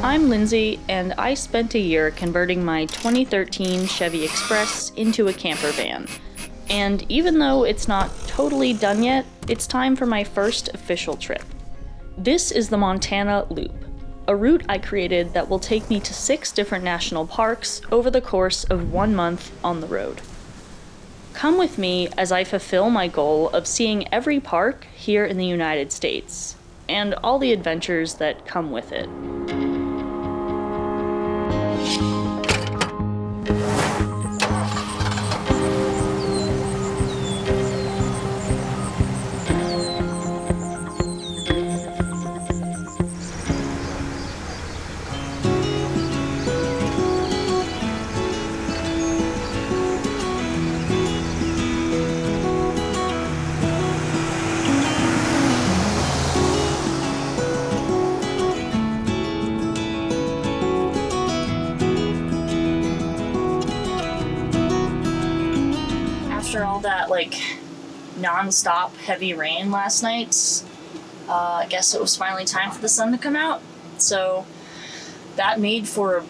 I'm Lindsay, and I spent a year converting my 2013 Chevy Express into a camper van. And even though it's not totally done yet, it's time for my first official trip. This is the Montana Loop, a route I created that will take me to 6 different national parks over the course of 1 month on the road. Come with me as I fulfill my goal of seeing every park here in the United States, and all the adventures that come with it. After all that, non-stop heavy rain last night, I guess it was finally time for the sun to come out. So that made for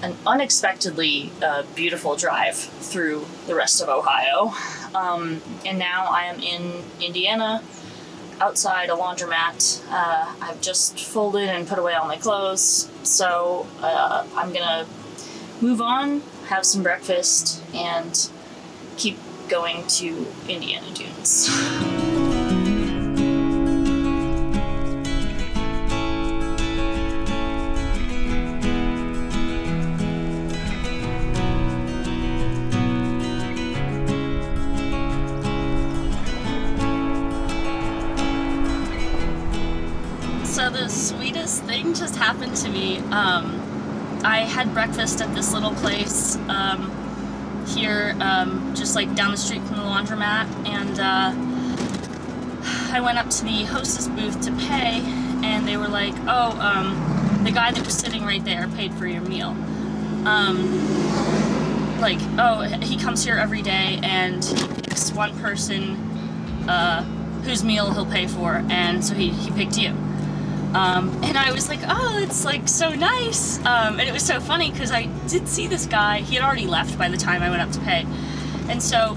an unexpectedly beautiful drive through the rest of Ohio. And now I am in Indiana, outside a laundromat. I've just folded and put away all my clothes. So I'm gonna move on, have some breakfast, and keep going to Indiana Dunes. So the sweetest thing just happened to me. I had breakfast at this little place here, just down the street from the laundromat, and I went up to the hostess booth to pay, and they were like, the guy that was sitting right there paid for your meal. He comes here every day, and he picks one person whose meal he'll pay for, and so he picked you. And I was like, it's so nice. And it was so funny because I did see this guy. He had already left by the time I went up to pay. And so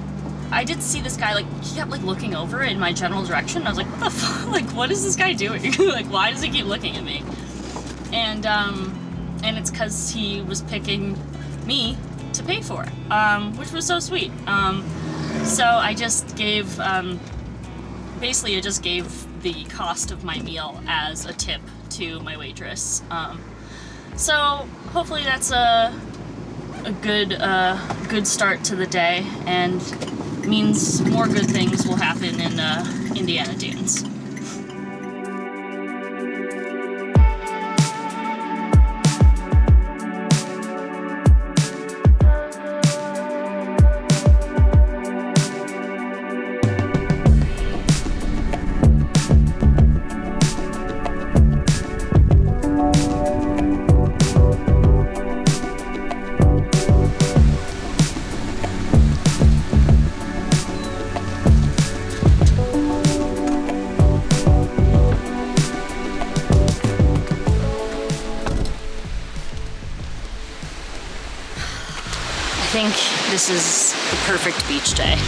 I did see this guy, he kept looking over in my general direction. I was like, what the fuck? What is this guy doing? Why does he keep looking at me? And it's because he was picking me to pay for it, which was so sweet. So I just gave, basically I just gave the cost of my meal as a tip to my waitress. So hopefully that's a good start to the day, and means more good things will happen in Indiana Dunes. I think this is the perfect beach day.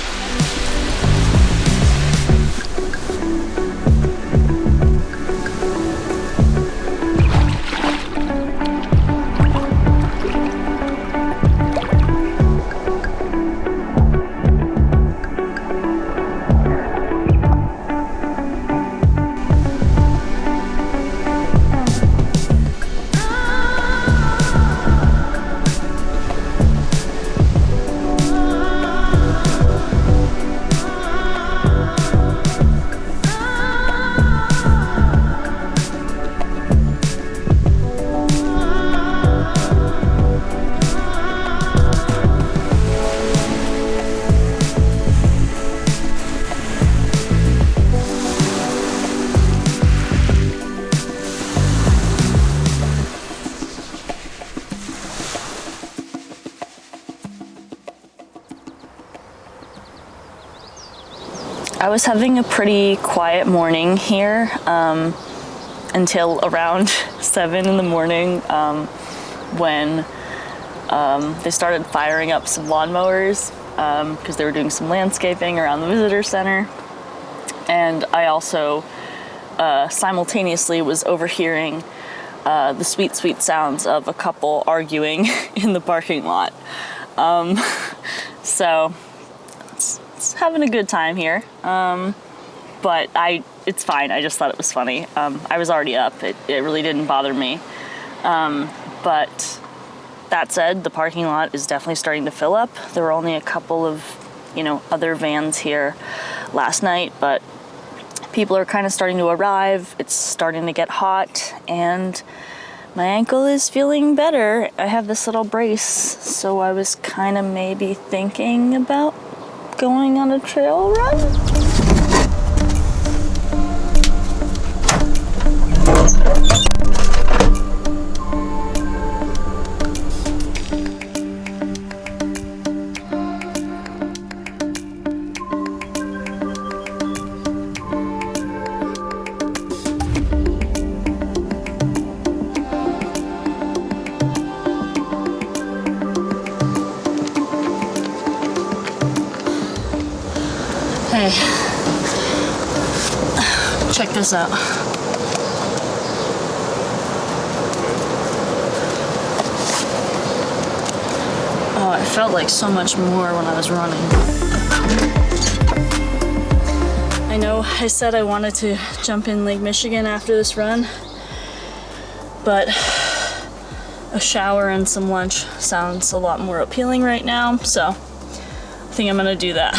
I was having a pretty quiet morning here until around 7 in the morning when they started firing up some lawnmowers because they were doing some landscaping around the visitor center. And I also simultaneously was overhearing the sweet, sweet sounds of a couple arguing in the parking lot. So it's having a good time here. But it's fine. I just thought it was funny. I was already up. It really didn't bother me. But that said, the parking lot is definitely starting to fill up. There were only a couple of, other vans here last night, but people are kind of starting to arrive. It's starting to get hot, and my ankle is feeling better. I have this little brace, so I was kind of maybe thinking about going on a trail run. Hey, check this out. Oh, I felt like so much more when I was running. I know I said I wanted to jump in Lake Michigan after this run, but a shower and some lunch sounds a lot more appealing right now, so I think I'm gonna do that.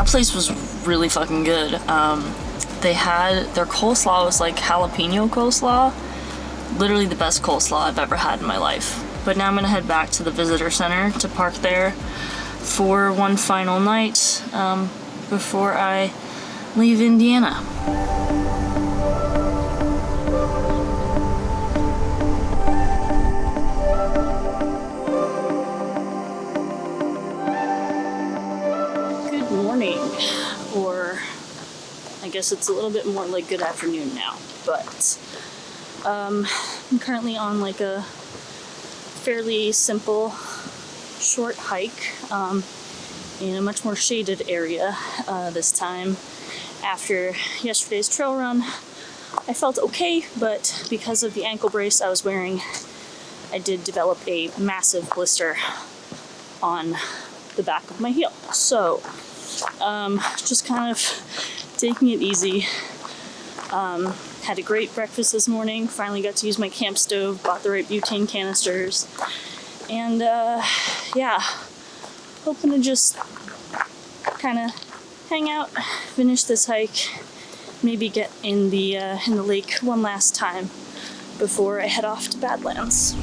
Place was really fucking good. They had their coleslaw was like jalapeno coleslaw, literally the best coleslaw I've ever had in my life. But now I'm gonna head back to the visitor center to park there for one final night before I leave Indiana. Or I guess it's a little bit more like good afternoon now, but I'm currently on like a fairly simple short hike in a much more shaded area this time. After yesterday's trail run, I felt okay, but because of the ankle brace I was wearing, I did develop a massive blister on the back of my heel. So just kind of taking it easy. Had a great breakfast this morning. Finally got to use my camp stove, bought the right butane canisters, and yeah, hoping to just kind of hang out, finish this hike, maybe get in the lake one last time before I head off to Badlands.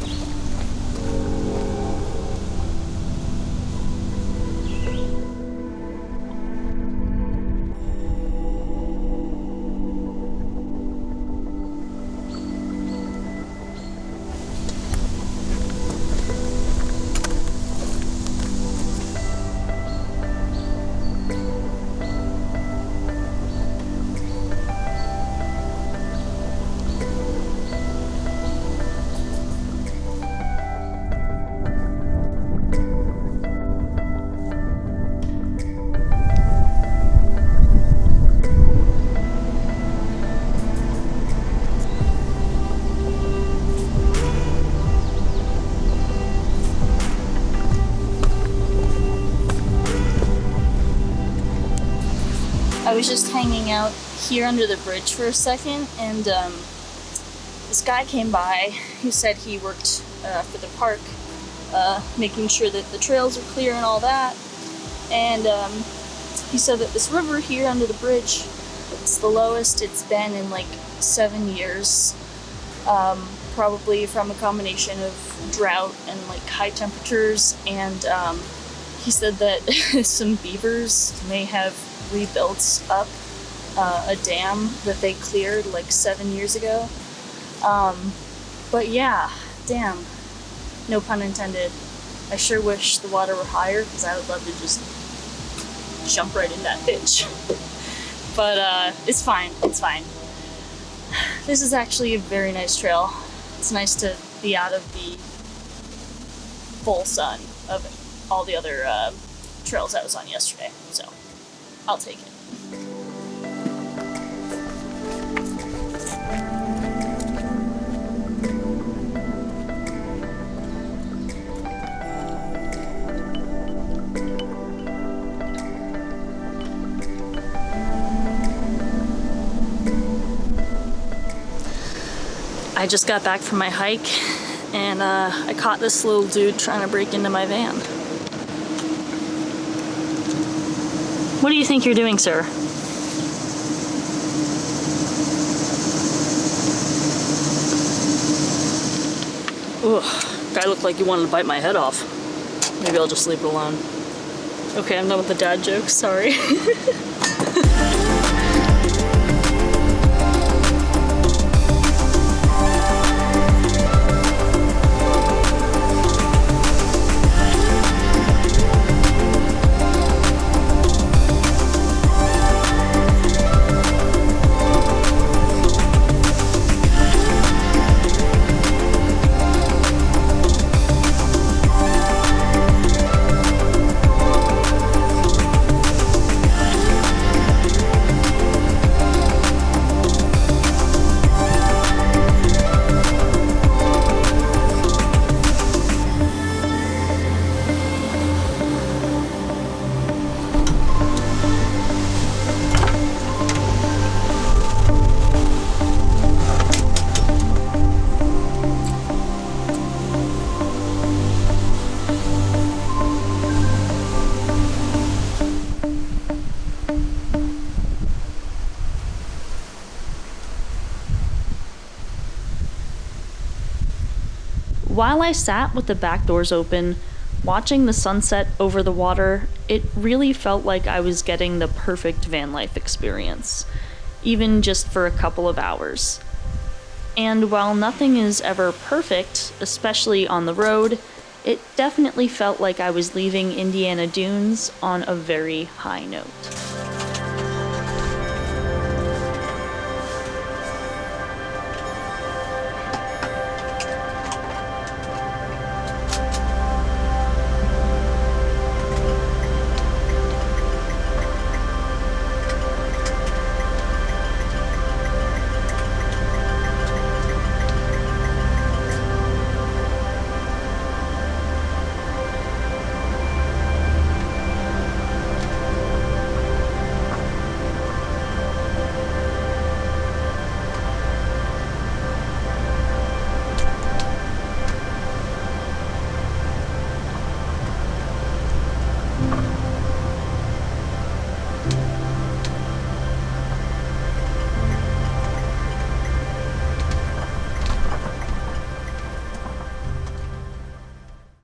I was just hanging out here under the bridge for a second, and this guy came by who said he worked for the park, making sure that the trails are clear and all that. And he said that this river here under the bridge, it's the lowest it's been in like 7 years, probably from a combination of drought and like high temperatures. And he said that some beavers may have rebuilt up a dam that they cleared like 7 years ago. But yeah, damn, no pun intended. I sure wish the water were higher, because I would love to just jump right in that bitch. But it's fine, it's fine. This is actually a very nice trail. It's nice to be out of the full sun of all the other trails I was on yesterday, so I'll take it. I just got back from my hike, and I caught this little dude trying to break into my van. What do you think you're doing, sir? Ugh, guy looked like he wanted to bite my head off. Maybe I'll just leave it alone. Okay, I'm done with the dad jokes, sorry. While I sat with the back doors open, watching the sunset over the water, it really felt like I was getting the perfect van life experience, even just for a couple of hours. And while nothing is ever perfect, especially on the road, it definitely felt like I was leaving Indiana Dunes on a very high note.